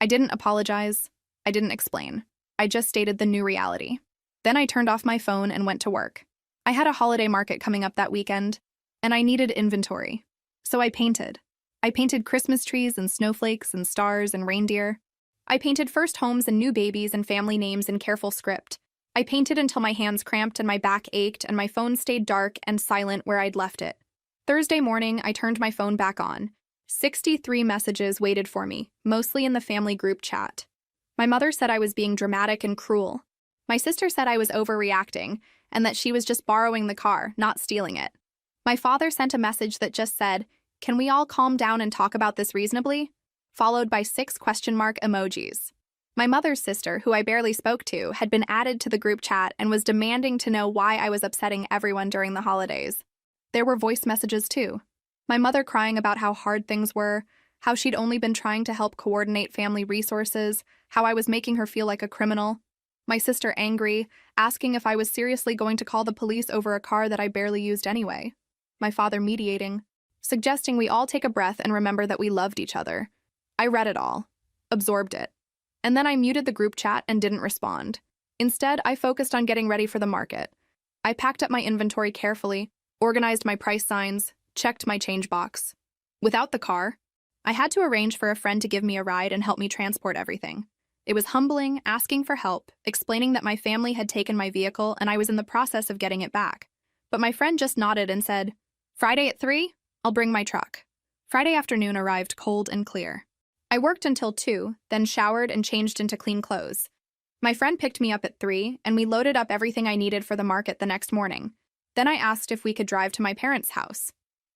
I didn't apologize. I didn't explain. I just stated the new reality. Then I turned off my phone and went to work. I had a holiday market coming up that weekend, and I needed inventory. So I painted. I painted Christmas trees and snowflakes and stars and reindeer. I painted first homes and new babies and family names in careful script. I painted until my hands cramped and my back ached and my phone stayed dark and silent where I'd left it. Thursday morning, I turned my phone back on. 63 messages waited for me, mostly in the family group chat. My mother said I was being dramatic and cruel. My sister said I was overreacting and that she was just borrowing the car, not stealing it. My father sent a message that just said, "Can we all calm down and talk about this reasonably?" followed by 6 question mark emojis. My mother's sister, who I barely spoke to, had been added to the group chat and was demanding to know why I was upsetting everyone during the holidays. There were voice messages too. My mother crying about how hard things were, how she'd only been trying to help coordinate family resources, how I was making her feel like a criminal. My sister angry, asking if I was seriously going to call the police over a car that I barely used anyway. My father mediating, suggesting we all take a breath and remember that we loved each other. I read it all, absorbed it, and then I muted the group chat and didn't respond. Instead, I focused on getting ready for the market. I packed up my inventory carefully, organized my price signs, checked my change box. Without the car, I had to arrange for a friend to give me a ride and help me transport everything. It was humbling, asking for help, explaining that my family had taken my vehicle and I was in the process of getting it back. But my friend just nodded and said, "Friday at 3? I'll bring my truck." Friday afternoon arrived cold and clear. I worked until 2, then showered and changed into clean clothes. My friend picked me up at 3, and we loaded up everything I needed for the market the next morning. Then I asked if we could drive to my parents' house.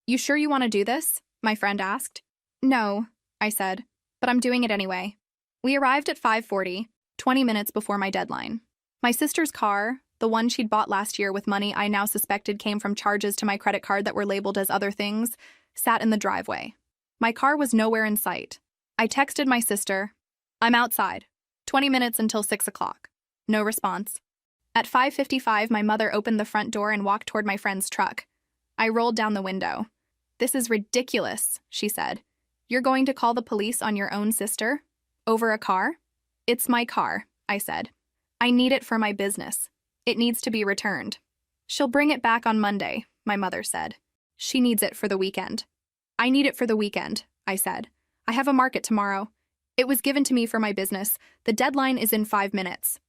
"You sure you want to do this?" my friend asked. "No," I said, "but I'm doing it anyway." We arrived at 5:40, 20 minutes before my deadline. My sister's car, the one she'd bought last year with money I now suspected came from charges to my credit card that were labeled as other things, sat in the driveway. My car was nowhere in sight. I texted my sister, "I'm outside. 20 minutes until 6 o'clock. No response. At 5:55, my mother opened the front door and walked toward my friend's truck. I rolled down the window. "This is ridiculous," she said. "You're going to call the police on your own sister? Over a car?" "It's my car," I said. "I need it for my business. It needs to be returned." "She'll bring it back on Monday," my mother said. "She needs it for the weekend." "I need it for the weekend," I said. "I have a market tomorrow. It was given to me for my business. The deadline is in 5 minutes."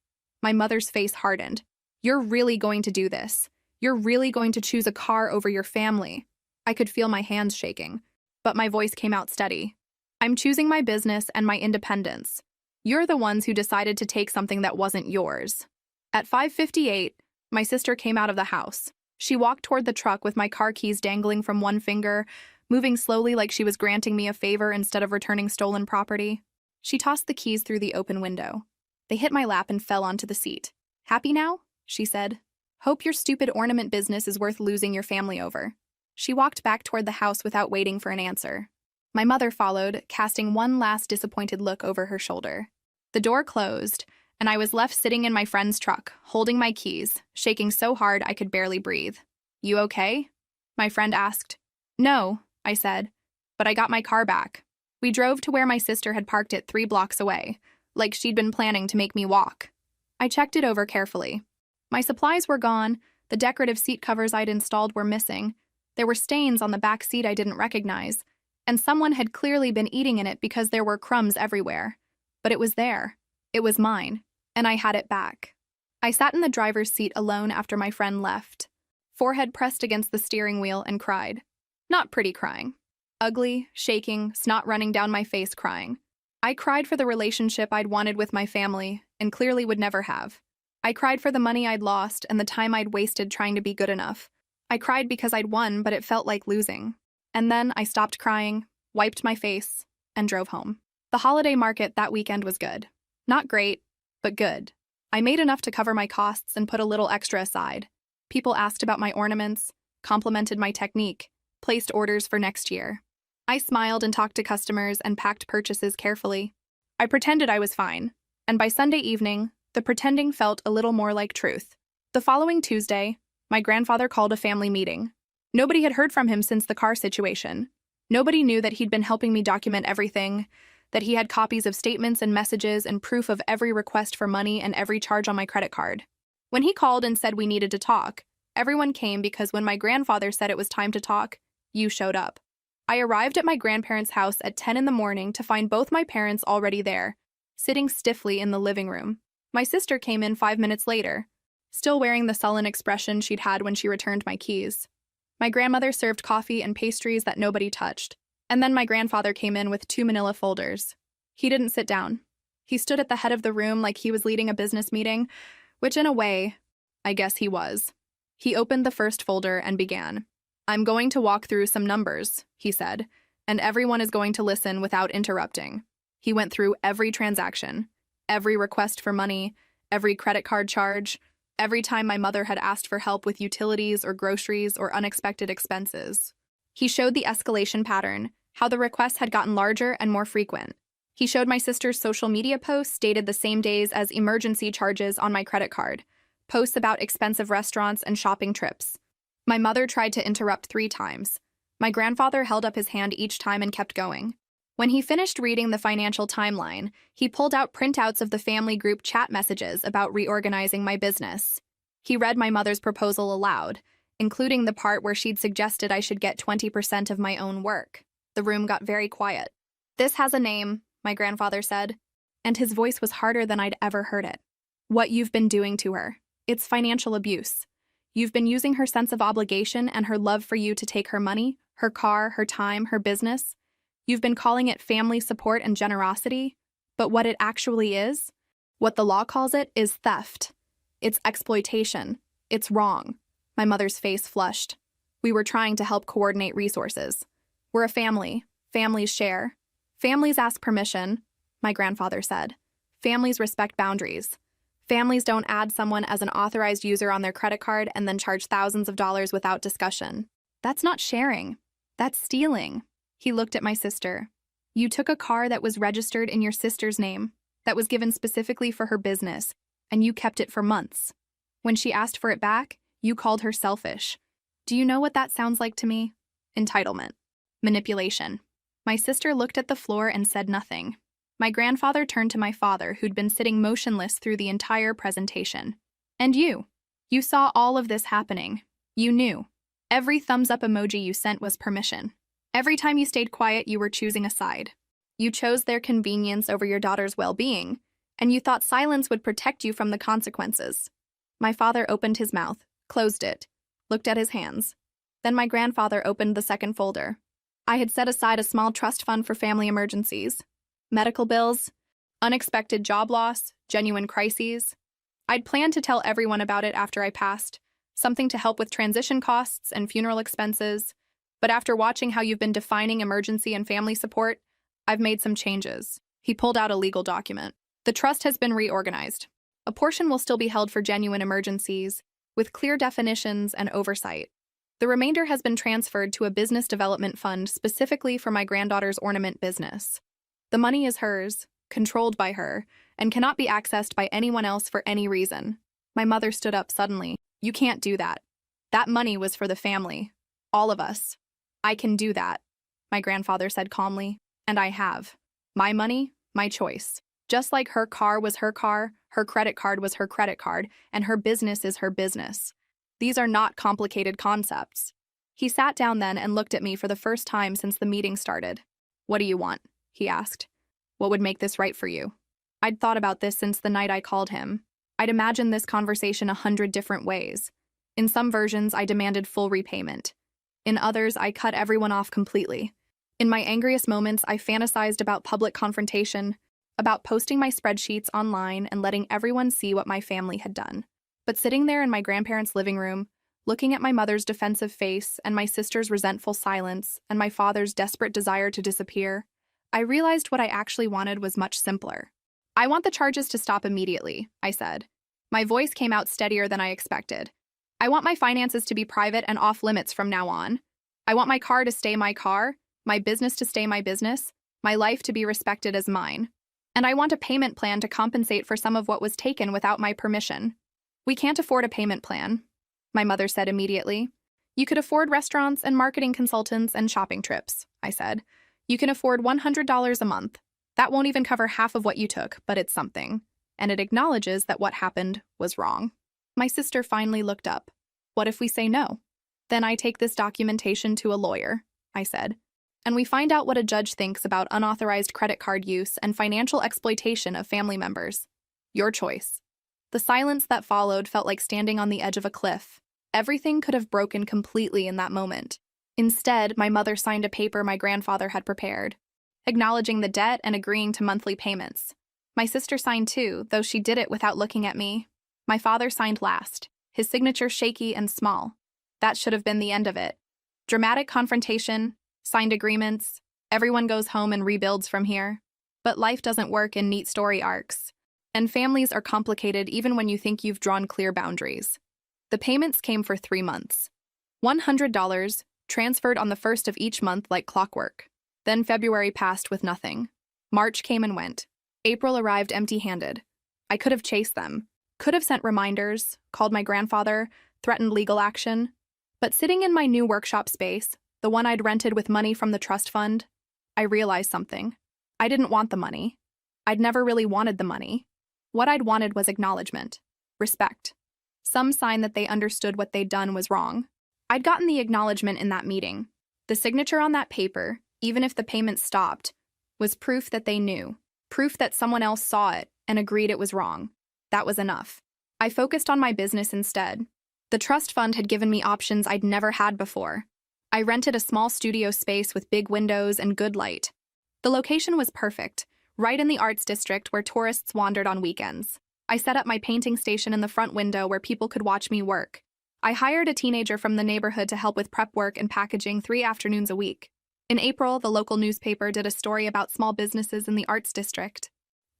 My mother's face hardened. "You're really going to do this? You're really going to choose a car over your family?" I could feel my hands shaking, but my voice came out steady. "I'm choosing my business and my independence. You're the ones who decided to take something that wasn't yours." At 5:58, my sister came out of the house. She walked toward the truck with my car keys dangling from one finger, moving slowly like she was granting me a favor instead of returning stolen property. She tossed the keys through the open window. They hit my lap and fell onto the seat. "Happy now?" she said. "Hope your stupid ornament business is worth losing your family over." She walked back toward the house without waiting for an answer. My mother followed, casting one last disappointed look over her shoulder. The door closed, and I was left sitting in my friend's truck, holding my keys, shaking so hard I could barely breathe. "You okay?" my friend asked. "No," I said, "but I got my car back." We drove to where my sister had parked it 3 blocks away, like she'd been planning to make me walk. I checked it over carefully. My supplies were gone, the decorative seat covers I'd installed were missing, there were stains on the back seat I didn't recognize, and someone had clearly been eating in it because there were crumbs everywhere. But it was there. It was mine, and I had it back. I sat in the driver's seat alone after my friend left, forehead pressed against the steering wheel, and cried. Not pretty crying. Ugly, shaking, snot running down my face crying. I cried for the relationship I'd wanted with my family, and clearly would never have. I cried for the money I'd lost and the time I'd wasted trying to be good enough. I cried because I'd won, but it felt like losing. And then I stopped crying, wiped my face, and drove home. The holiday market that weekend was good. Not great, but good. I made enough to cover my costs and put a little extra aside. People asked about my ornaments, complimented my technique, placed orders for next year. I smiled and talked to customers and packed purchases carefully. I pretended I was fine, and by Sunday evening, the pretending felt a little more like truth. The following Tuesday, my grandfather called a family meeting. Nobody had heard from him since the car situation. Nobody knew that he'd been helping me document everything, that he had copies of statements and messages and proof of every request for money and every charge on my credit card. When he called and said we needed to talk, everyone came because when my grandfather said it was time to talk, you showed up. I arrived at my grandparents' house at 10 in the morning to find both my parents already there, sitting stiffly in the living room. My sister came in 5 minutes later, still wearing the sullen expression she'd had when she returned my keys. My grandmother served coffee and pastries that nobody touched, and then my grandfather came in with 2 manila folders. He didn't sit down. He stood at the head of the room like he was leading a business meeting, which in a way, I guess he was. He opened the first folder and began. "I'm going to walk through some numbers," he said, "and everyone is going to listen without interrupting." He went through every transaction, every request for money, every credit card charge, every time my mother had asked for help with utilities or groceries or unexpected expenses. He showed the escalation pattern, how the requests had gotten larger and more frequent. He showed my sister's social media posts dated the same days as emergency charges on my credit card, posts about expensive restaurants and shopping trips. My mother tried to interrupt 3 times. My grandfather held up his hand each time and kept going. When he finished reading the financial timeline, he pulled out printouts of the family group chat messages about reorganizing my business. He read my mother's proposal aloud, including the part where she'd suggested I should get 20% of my own work. The room got very quiet. This has a name, my grandfather said, and his voice was harder than I'd ever heard it. What you've been doing to her. It's financial abuse. You've been using her sense of obligation and her love for you to take her money, her car, her time, her business. You've been calling it family support and generosity, but what it actually is, what the law calls it, is theft. It's exploitation. It's wrong. My mother's face flushed. We were trying to help coordinate resources. We're a family. Families share. Families ask permission, my grandfather said. Families respect boundaries. Families don't add someone as an authorized user on their credit card and then charge thousands of dollars without discussion. That's not sharing. That's stealing. He looked at my sister. You took a car that was registered in your sister's name, that was given specifically for her business, and you kept it for months. When she asked for it back, you called her selfish. Do you know what that sounds like to me? Entitlement. Manipulation. My sister looked at the floor and said nothing. My grandfather turned to my father, who'd been sitting motionless through the entire presentation. And you. You saw all of this happening. You knew. Every thumbs-up emoji you sent was permission. Every time you stayed quiet, you were choosing a side. You chose their convenience over your daughter's well-being, and you thought silence would protect you from the consequences. My father opened his mouth, closed it, looked at his hands. Then my grandfather opened the second folder. I had set aside a small trust fund for family emergencies. Medical bills, unexpected job loss, genuine crises. I'd planned to tell everyone about it after I passed, something to help with transition costs and funeral expenses. But after watching how you've been defining emergency and family support, I've made some changes. He pulled out a legal document. The trust has been reorganized. A portion will still be held for genuine emergencies, with clear definitions and oversight. The remainder has been transferred to a business development fund specifically for my granddaughter's ornament business. The money is hers, controlled by her, and cannot be accessed by anyone else for any reason. My mother stood up suddenly. You can't do that. That money was for the family. All of us. I can do that, my grandfather said calmly. And I have. My money, my choice. Just like her car was her car, her credit card was her credit card, and her business is her business. These are not complicated concepts. He sat down then and looked at me for the first time since the meeting started. What do you want? He asked. What would make this right for you? I'd thought about this since the night I called him. I'd imagined this conversation 100 different ways. In some versions, I demanded full repayment. In others, I cut everyone off completely. In my angriest moments, I fantasized about public confrontation, about posting my spreadsheets online and letting everyone see what my family had done. But sitting there in my grandparents' living room, looking at my mother's defensive face and my sister's resentful silence and my father's desperate desire to disappear, I realized what I actually wanted was much simpler. I want the charges to stop immediately, I said. My voice came out steadier than I expected. I want my finances to be private and off limits from now on. I want my car to stay my car, my business to stay my business, my life to be respected as mine. And I want a payment plan to compensate for some of what was taken without my permission. We can't afford a payment plan, my mother said immediately. You could afford restaurants and marketing consultants and shopping trips, I said. You can afford $100 a month. That won't even cover half of what you took, but it's something. And it acknowledges that what happened was wrong. My sister finally looked up. What if we say no? Then I take this documentation to a lawyer, I said. And we find out what a judge thinks about unauthorized credit card use and financial exploitation of family members. Your choice. The silence that followed felt like standing on the edge of a cliff. Everything could have broken completely in that moment. Instead, my mother signed a paper my grandfather had prepared, acknowledging the debt and agreeing to monthly payments. My sister signed too, though she did it without looking at me. My father signed last, his signature shaky and small. That should have been the end of it. Dramatic confrontation, signed agreements, everyone goes home and rebuilds from here. But life doesn't work in neat story arcs. And families are complicated even when you think you've drawn clear boundaries. The payments came for 3 months. $100, transferred on the first of each month like clockwork. Then February passed with nothing. March came and went. April arrived empty-handed. I could have chased them, could have sent reminders, called my grandfather, threatened legal action. But sitting in my new workshop space, the one I'd rented with money from the trust fund, I realized something. I didn't want the money. I'd never really wanted the money. What I'd wanted was acknowledgement, respect, some sign that they understood what they'd done was wrong. I'd gotten the acknowledgement in that meeting. The signature on that paper, even if the payment stopped, was proof that they knew, proof that someone else saw it and agreed it was wrong. That was enough. I focused on my business instead. The trust fund had given me options I'd never had before. I rented a small studio space with big windows and good light. The location was perfect, right in the arts district where tourists wandered on weekends. I set up my painting station in the front window where people could watch me work. I hired a teenager from the neighborhood to help with prep work and packaging 3 afternoons a week. In April, the local newspaper did a story about small businesses in the arts district.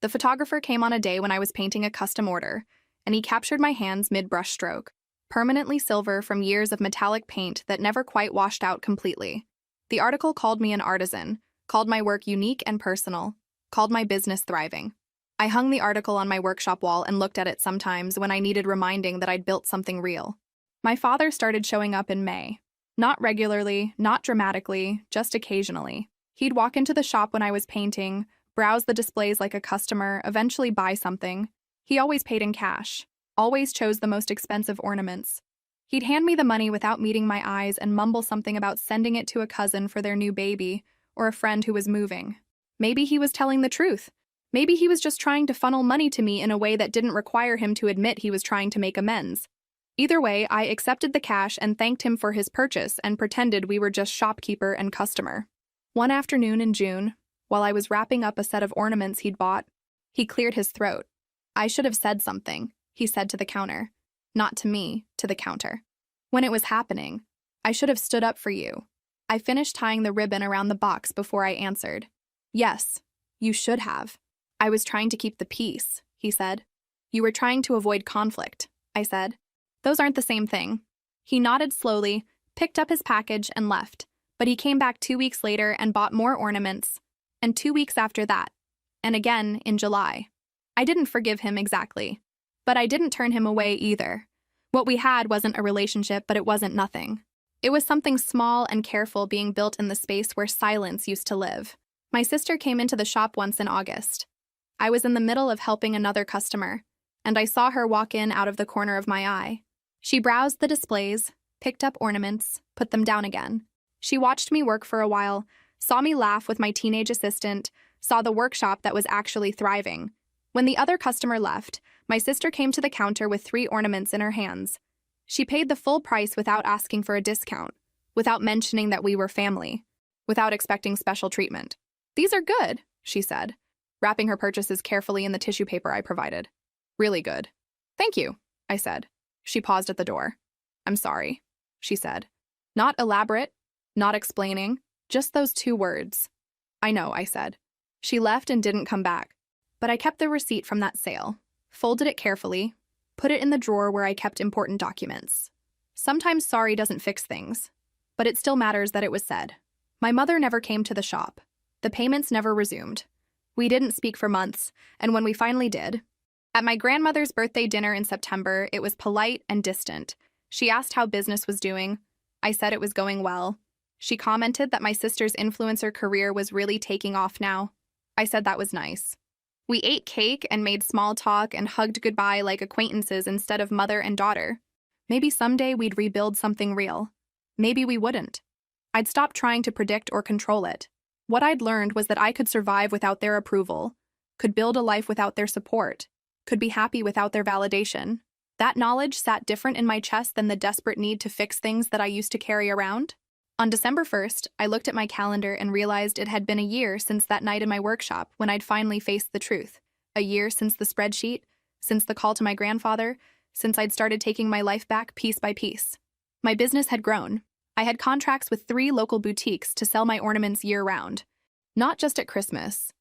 The photographer came on a day when I was painting a custom order, and he captured my hands mid-brush stroke, permanently silver from years of metallic paint that never quite washed out completely. The article called me an artisan, called my work unique and personal, called my business thriving. I hung the article on my workshop wall and looked at it sometimes when I needed reminding that I'd built something real. My father started showing up in May. Not regularly, not dramatically, just occasionally. He'd walk into the shop when I was painting, browse the displays like a customer, eventually buy something. He always paid in cash, always chose the most expensive ornaments. He'd hand me the money without meeting my eyes and mumble something about sending it to a cousin for their new baby or a friend who was moving. Maybe he was telling the truth. Maybe he was just trying to funnel money to me in a way that didn't require him to admit he was trying to make amends. Either way, I accepted the cash and thanked him for his purchase and pretended we were just shopkeeper and customer. One afternoon in June, while I was wrapping up a set of ornaments he'd bought, he cleared his throat. "I should have said something," he said to the counter. Not to me, to the counter. "When it was happening, I should have stood up for you." I finished tying the ribbon around the box before I answered. "Yes, you should have." "I was trying to keep the peace," he said. "You were trying to avoid conflict," I said. "Those aren't the same thing." He nodded slowly, picked up his package, and left. But he came back 2 weeks later and bought more ornaments, and 2 weeks after that, and again in July. I didn't forgive him exactly, but I didn't turn him away either. What we had wasn't a relationship, but it wasn't nothing. It was something small and careful being built in the space where silence used to live. My sister came into the shop once in August. I was in the middle of helping another customer, and I saw her walk in out of the corner of my eye. She browsed the displays, picked up ornaments, put them down again. She watched me work for a while, saw me laugh with my teenage assistant, saw the workshop that was actually thriving. When the other customer left, my sister came to the counter with 3 ornaments in her hands. She paid the full price without asking for a discount, without mentioning that we were family, without expecting special treatment. "These are good," she said, wrapping her purchases carefully in the tissue paper I provided. "Really good." "Thank you," I said. She paused at the door. "I'm sorry," she said. Not elaborate, not explaining, just those 2 words. "I know," I said. She left and didn't come back, but I kept the receipt from that sale, folded it carefully, put it in the drawer where I kept important documents. Sometimes sorry doesn't fix things, but it still matters that it was said. My mother never came to the shop. The payments never resumed. We didn't speak for months, and when we finally did, at my grandmother's birthday dinner in September, it was polite and distant. She asked how business was doing. I said it was going well. She commented that my sister's influencer career was really taking off now. I said that was nice. We ate cake and made small talk and hugged goodbye like acquaintances instead of mother and daughter. Maybe someday we'd rebuild something real. Maybe we wouldn't. I'd stop trying to predict or control it. What I'd learned was that I could survive without their approval, could build a life without their support, could be happy without their validation. That knowledge sat different in my chest than the desperate need to fix things that I used to carry around. On December 1st, I looked at my calendar and realized it had been a year since that night in my workshop when I'd finally faced the truth. A year since the spreadsheet, since the call to my grandfather, since I'd started taking my life back piece by piece. My business had grown. I had contracts with 3 local boutiques to sell my ornaments year-round, not just at Christmas.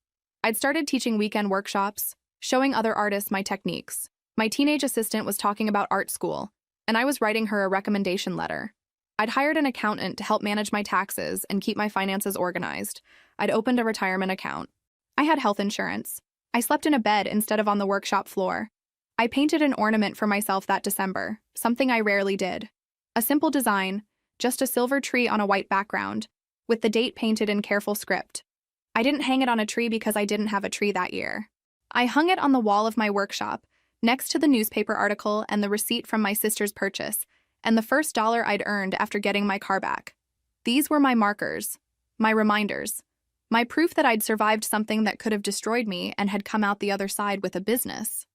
I'd started teaching weekend workshops, showing other artists my techniques. My teenage assistant was talking about art school, and I was writing her a recommendation letter. I'd hired an accountant to help manage my taxes and keep my finances organized. I'd opened a retirement account. I had health insurance. I slept in a bed instead of on the workshop floor. I painted an ornament for myself that December, something I rarely did. A simple design, just a silver tree on a white background, with the date painted in careful script. I didn't hang it on a tree because I didn't have a tree that year. I hung it on the wall of my workshop, next to the newspaper article and the receipt from my sister's purchase, and the first dollar I'd earned after getting my car back. These were my markers, my reminders. My proof that I'd survived something that could have destroyed me and had come out the other side with a business,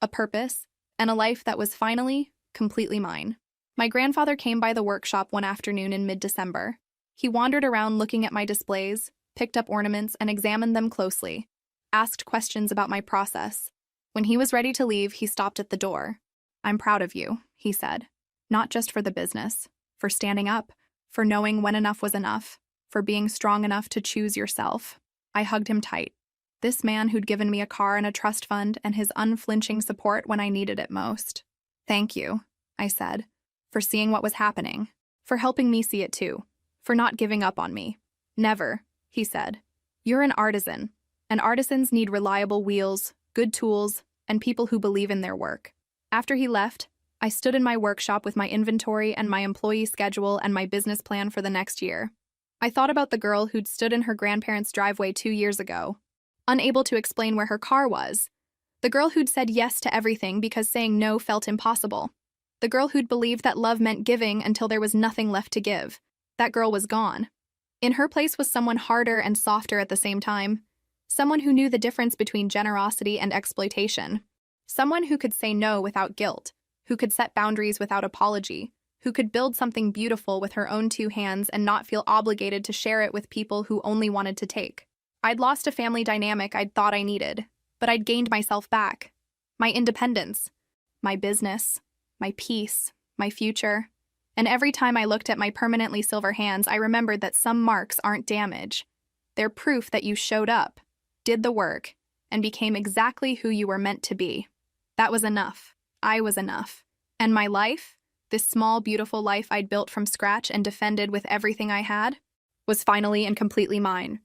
a purpose, and a life that was finally completely mine. My grandfather came by the workshop one afternoon in mid-December. He wandered around looking at my displays, picked up ornaments, and examined them closely, asked questions about my process. When he was ready to leave, he stopped at the door. "I'm proud of you," he said. "Not just for the business, for standing up, for knowing when enough was enough, for being strong enough to choose yourself." I hugged him tight. This man who'd given me a car and a trust fund and his unflinching support when I needed it most. "Thank you," I said, "for seeing what was happening, for helping me see it too, for not giving up on me." "Never," he said. "You're an artisan, and artisans need reliable wheels, good tools, and people who believe in their work." After he left, I stood in my workshop with my inventory and my employee schedule and my business plan for the next year. I thought about the girl who'd stood in her grandparents' driveway 2 years ago, unable to explain where her car was. The girl who'd said yes to everything because saying no felt impossible. The girl who'd believed that love meant giving until there was nothing left to give. That girl was gone. In her place was someone harder and softer at the same time. Someone who knew the difference between generosity and exploitation. Someone who could say no without guilt, who could set boundaries without apology, who could build something beautiful with her own 2 hands and not feel obligated to share it with people who only wanted to take. I'd lost a family dynamic I'd thought I needed, but I'd gained myself back. My independence, my business, my peace, my future. And every time I looked at my permanently silver hands, I remembered that some marks aren't damage. They're proof that you showed up, did the work, and became exactly who you were meant to be. That was enough. I was enough. And my life, this small, beautiful life I'd built from scratch and defended with everything I had, was finally and completely mine.